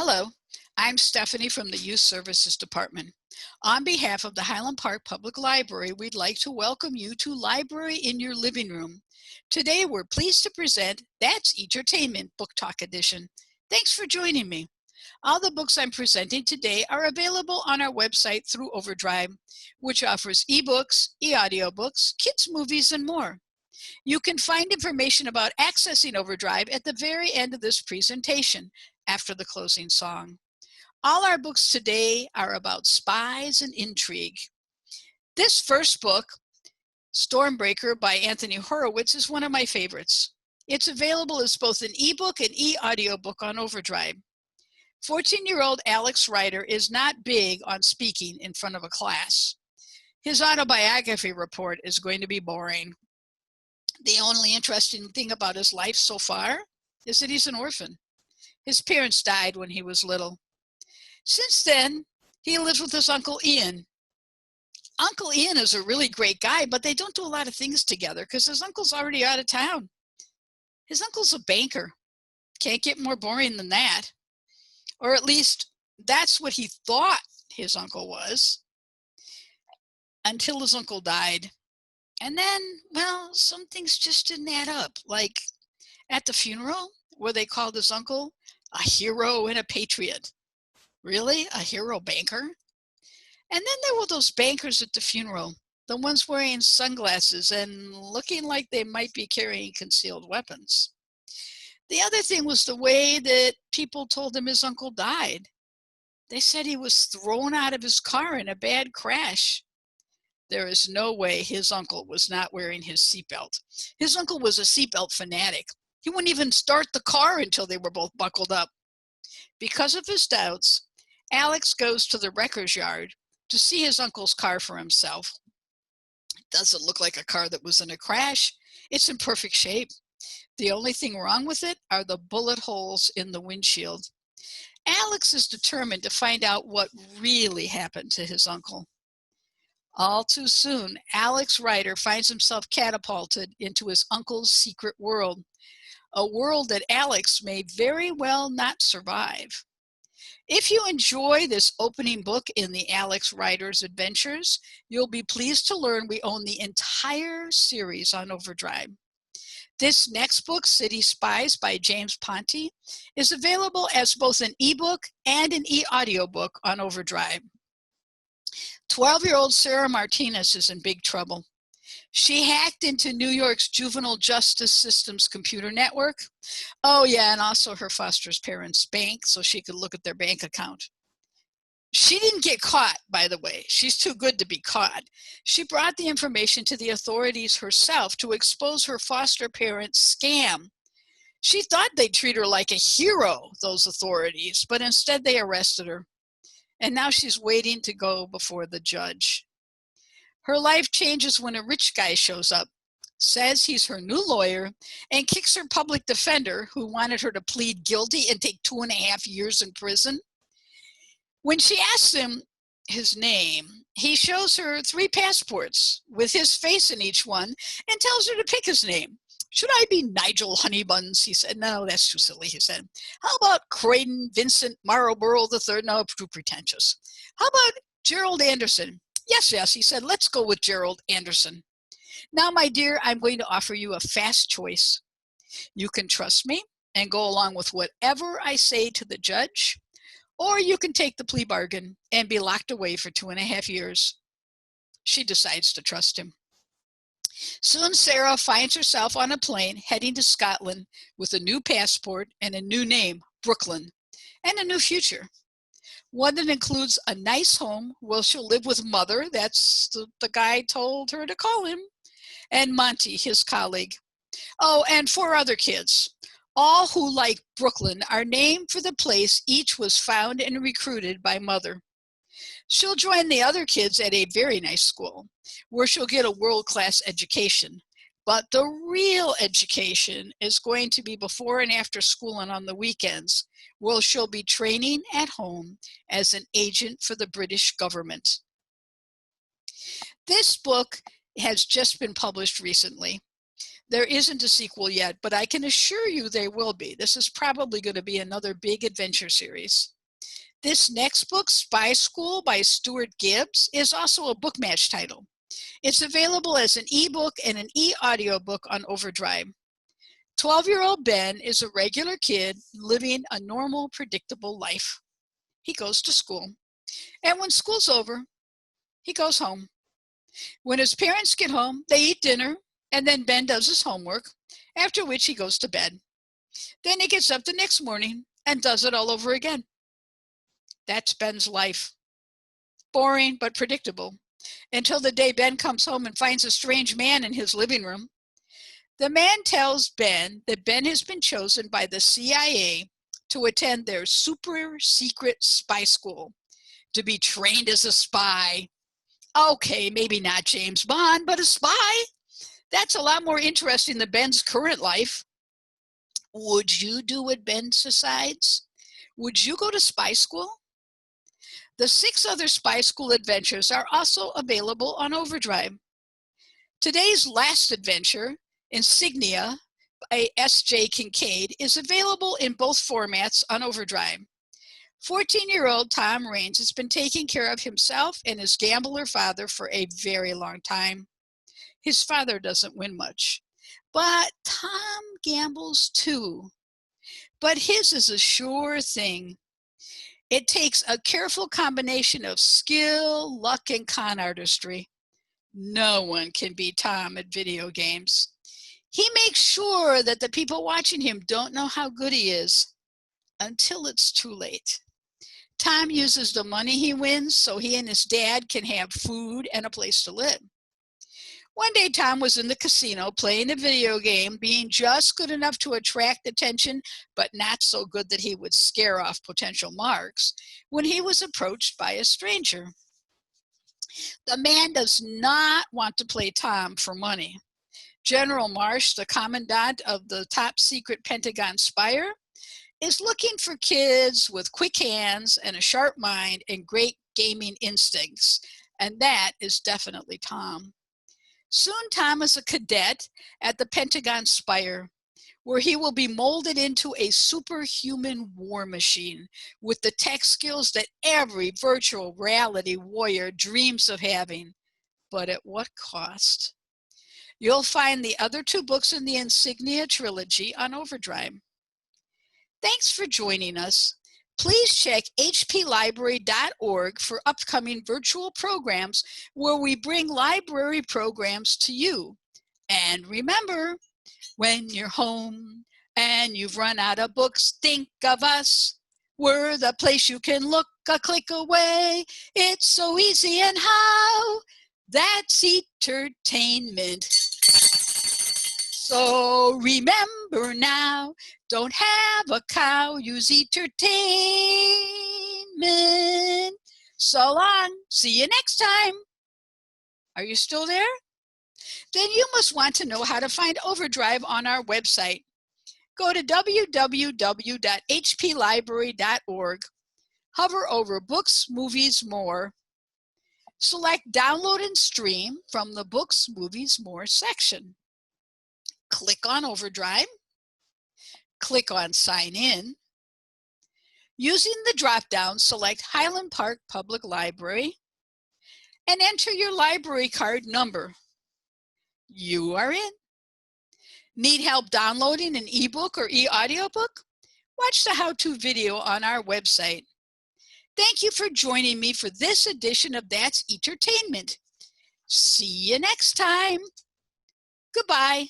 Hello, I'm Stephanie from the Youth Services Department. On behalf of the Highland Park Public Library, we'd like to welcome you to Library in Your Living Room. Today, we're pleased to present That's E-tertainment Booktalk Edition. Thanks for joining me. All the books I'm presenting today are available on our website through Overdrive, which offers ebooks, e-audiobooks, kids' movies, and more. You can find information about accessing Overdrive at the very end of this presentation, after the closing song. All our books today are about spies and intrigue. This first book, Stormbreaker by Anthony Horowitz, is one of my favorites. It's available as both an ebook and e-audiobook on Overdrive. 14-year-old Alex Ryder is not big on speaking in front of a class. His autobiography report is going to be boring. The only interesting thing about his life so far is that he's an orphan. His parents died when he was little. Since then, he lives with his Uncle Ian. Uncle Ian is a really great guy, but they don't do a lot of things together because his uncle's already out of town. His uncle's a banker. Can't get more boring than that. Or at least that's what he thought his uncle was until his uncle died. And then, well, some things just didn't add up. Like at the funeral where they called his uncle a hero and a patriot. Really? A hero banker? And then there were those bankers at the funeral, the ones wearing sunglasses and looking like they might be carrying concealed weapons. The other thing was the way that people told him his uncle died. They said he was thrown out of his car in a bad crash. There is no way his uncle was not wearing his seatbelt. His uncle was a seatbelt fanatic. He wouldn't even start the car until they were both buckled up. Because of his doubts, Alex goes to the wrecker's yard to see his uncle's car for himself. It doesn't look like a car that was in a crash. It's in perfect shape. The only thing wrong with it are the bullet holes in the windshield. Alex is determined to find out what really happened to his uncle. All too soon, Alex Ryder finds himself catapulted into his uncle's secret world, a world that Alex may very well not survive. If you enjoy this opening book in the Alex Ryder's adventures, you'll be pleased to learn we own the entire series on Overdrive. This next book, City Spies by James Ponti, is available as both an ebook and an e-audiobook on Overdrive. 12-year-old Sarah Martinez is in big trouble. She hacked into New York's juvenile justice system's computer network. Oh yeah, and also her foster parents' bank so she could look at their bank account. She didn't get caught, by the way. She's too good to be caught. She brought the information to the authorities herself to expose her foster parents' scam. She thought they'd treat her like a hero, those authorities, but instead they arrested her. And now she's waiting to go before the judge. Her life changes when a rich guy shows up, says he's her new lawyer, and kicks her public defender who wanted her to plead guilty and take 2.5 years in prison. When she asks him his name, he shows her 3 passports with his face in each one and tells her to pick his name. Should I be Nigel Honeybuns? He said. No, that's too silly, he said. How about Creighton Vincent Marlborough III? No, too pretentious. How about Gerald Anderson? Yes, he said, let's go with Gerald Anderson. Now, my dear, I'm going to offer you a fast choice. You can trust me and go along with whatever I say to the judge, or you can take the plea bargain and be locked away for 2.5 years. She decides to trust him. Soon, Sarah finds herself on a plane heading to Scotland with a new passport and a new name, Brooklyn, and a new future. One that includes a nice home where she'll live with Mother, that's the guy told her to call him, and Monty, his colleague. Oh, and 4 other kids, all who, like Brooklyn, are named for the place each was found and recruited by Mother. She'll join the other kids at a very nice school, where she'll get a world-class education. But the real education is going to be before and after school and on the weekends, where she'll be training at home as an agent for the British government. This book has just been published recently. There isn't a sequel yet, but I can assure you there will be. This is probably going to be another big adventure series. This next book, Spy School by Stuart Gibbs, is also a book match title. It's available as an ebook and an e-audiobook on Overdrive. 12-year-old Ben is a regular kid living a normal, predictable life. He goes to school, and when school's over, he goes home. When his parents get home, they eat dinner, and then Ben does his homework, after which he goes to bed. Then he gets up the next morning and does it all over again. That's Ben's life. Boring but predictable, until the day Ben comes home and finds a strange man in his living room. The man tells Ben that Ben has been chosen by the CIA to attend their super secret spy school, to be trained as a spy. Okay, maybe not James Bond, but a spy. That's a lot more interesting than Ben's current life. Would you do what Ben decides? Would you go to spy school? The 6 other spy school adventures are also available on Overdrive. Today's last adventure, Insignia by S.J. Kincaid, is available in both formats on Overdrive. 14-year-old Tom Raines has been taking care of himself and his gambler father for a very long time. His father doesn't win much, but Tom gambles too. But his is a sure thing. It takes a careful combination of skill, luck, and con artistry. No one can beat Tom at video games. He makes sure that the people watching him don't know how good he is until it's too late. Tom uses the money he wins so he and his dad can have food and a place to live. One day, Tom was in the casino playing a video game, being just good enough to attract attention, but not so good that he would scare off potential marks, when he was approached by a stranger. The man does not want to play Tom for money. General Marsh, the commandant of the top secret Pentagon spire, is looking for kids with quick hands and a sharp mind and great gaming instincts, and that is definitely Tom. Soon Tom is a cadet at the Pentagon spire, where he will be molded into a superhuman war machine with the tech skills that every virtual reality warrior dreams of having. But at what cost? You'll find the other 2 books in the Insignia trilogy on Overdrive. Thanks for joining us. Please check hplibrary.org for upcoming virtual programs where we bring library programs to you. And remember, when you're home and you've run out of books, think of us. We're the place you can look a click away. It's so easy, and how? That's E-tertainment. So remember now, don't have a cow, use E-tertainment. So long, see you next time. Are you still there? Then you must want to know how to find Overdrive on our website. Go to www.hplibrary.org, hover over Books, Movies, More. Select Download and Stream from the Books, Movies, More section. Click on Overdrive. Click on Sign In. Using the drop-down, select Highland Park Public Library and enter your library card number. You are in. Need help downloading an ebook or e-audiobook? Watch the how-to video on our website. Thank you for joining me for this edition of That's E-tertainment. See you next time. Goodbye.